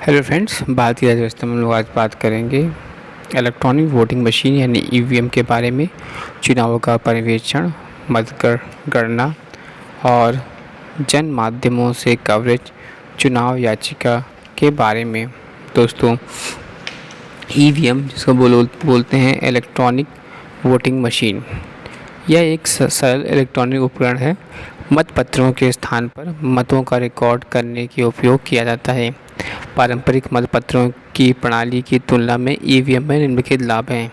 Hello friends, भारतीय अर्थव्यवस्था में हम लोग आज बात करेंगे इलेक्ट्रॉनिक वोटिंग मशीन यानी ईवीएम के बारे में। चुनावों का पर्यवेक्षण, मतगणना और जन माध्यमों से कवरेज, चुनाव याचिका के बारे में। दोस्तों, ईवीएम जिसको बोलते हैं इलेक्ट्रॉनिक वोटिंग मशीन, यह एक सरल इलेक्ट्रॉनिक उपकरण है। मतपत्रों के स्थान पर मतों का रिकॉर्ड करने के उपयोग किया जाता है। पारंपरिक मतपत्रों की प्रणाली की तुलना में ईवीएम में निम्नलिखित लाभ हैं।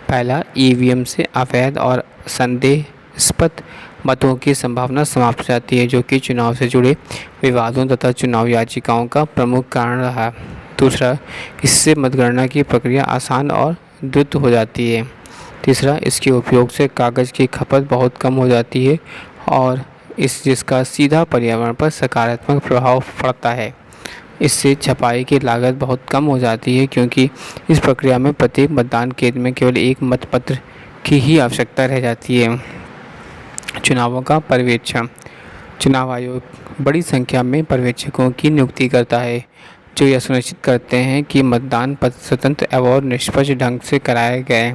पहला, ईवीएम से अवैध और संदेहास्पद मतों की संभावना समाप्त हो जाती है, जो कि चुनाव से जुड़े विवादों तथा चुनाव याचिकाओं का प्रमुख कारण रहा। दूसरा, इससे मतगणना की प्रक्रिया आसान और द्रुत हो जाती है। तीसरा, इसके उपयोग से कागज़ की खपत बहुत कम हो जाती है और जिसका सीधा पर्यावरण पर सकारात्मक प्रभाव पड़ता है। इससे छपाई की लागत बहुत कम हो जाती है, क्योंकि इस प्रक्रिया में प्रत्येक मतदान केंद्र में केवल एक मतपत्र की ही आवश्यकता रह जाती है। चुनावों का पर्यवेक्षण। चुनाव आयोग बड़ी संख्या में पर्यवेक्षकों की नियुक्ति करता है, जो यह सुनिश्चित करते हैं कि मतदान स्वतंत्र और निष्पक्ष ढंग से कराए गए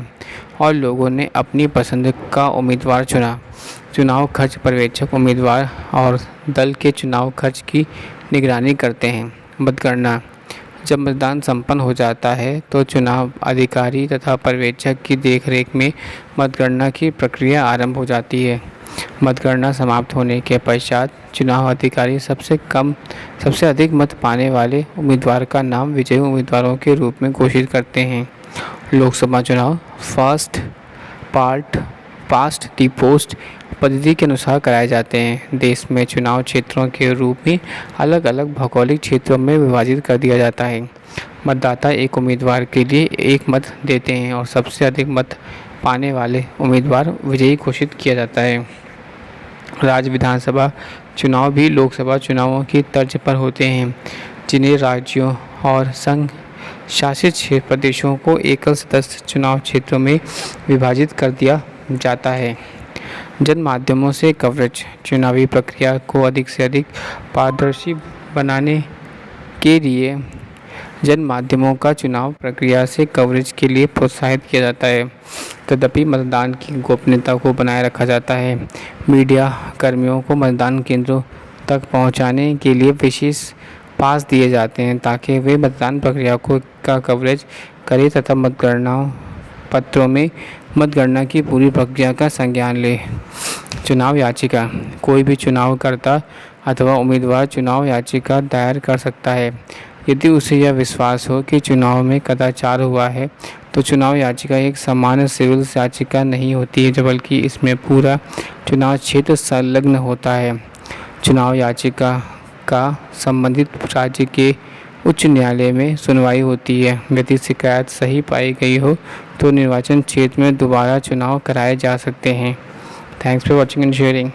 और लोगों ने अपनी पसंद का उम्मीदवार चुना। चुनाव खर्च पर्यवेक्षक उम्मीदवार और दल के चुनाव खर्च की निगरानी करते हैं। मतगणना। जब मतदान संपन्न हो जाता है तो चुनाव अधिकारी तथा पर्यवेक्षक की देखरेख में मतगणना की प्रक्रिया आरंभ हो जाती है। मतगणना समाप्त होने के पश्चात चुनाव अधिकारी सबसे अधिक मत पाने वाले उम्मीदवार का नाम विजयी उम्मीदवारों के रूप में घोषित करते हैं। लोकसभा चुनाव पास्ट दी पोस्ट पद्धति के अनुसार कराए जाते हैं। देश में चुनाव क्षेत्रों के रूप में अलग अलग भौगोलिक क्षेत्रों में विभाजित कर दिया जाता है। मतदाता एक उम्मीदवार के लिए एक मत देते हैं और सबसे अधिक मत पाने वाले उम्मीदवार विजयी घोषित किया जाता है। राज्य विधानसभा चुनाव भी लोकसभा चुनावों की तर्ज पर होते हैं, जिन्हें राज्यों और संघ शासित प्रदेशों को एकल सदस्य चुनाव क्षेत्रों में विभाजित कर दिया जाता है। जन माध्यमों से कवरेज। चुनावी प्रक्रिया को अधिक से अधिक पारदर्शी बनाने के लिए जन माध्यमों का चुनाव प्रक्रिया से कवरेज के लिए प्रोत्साहित किया जाता है। तदपि मतदान की गोपनीयता को बनाए रखा जाता है। मीडिया कर्मियों को मतदान केंद्रों तक पहुंचाने के लिए विशेष पास दिए जाते हैं, ताकि वे मतदान प्रक्रिया का कवरेज करें तथा मतगणना पत्रों में मतगणना की पूरी प्रक्रिया का संज्ञान ले। चुनाव याचिका। कोई भी चुनावकर्ता अथवा उम्मीदवार चुनाव याचिका दायर कर सकता है। यदि उसे यह विश्वास हो कि चुनाव में कदाचार हुआ है, तो चुनाव याचिका एक सामान्य सिविल याचिका नहीं होती है, बल्कि इसमें पूरा चुनाव क्षेत्र संलग्न होता है। चुनाव याचिका का संबंधित राज्य के उच्च न्यायालय में सुनवाई होती है। यदि शिकायत सही पाई गई हो तो निर्वाचन क्षेत्र में दोबारा चुनाव कराए जा सकते हैं। Thanks for watching and sharing.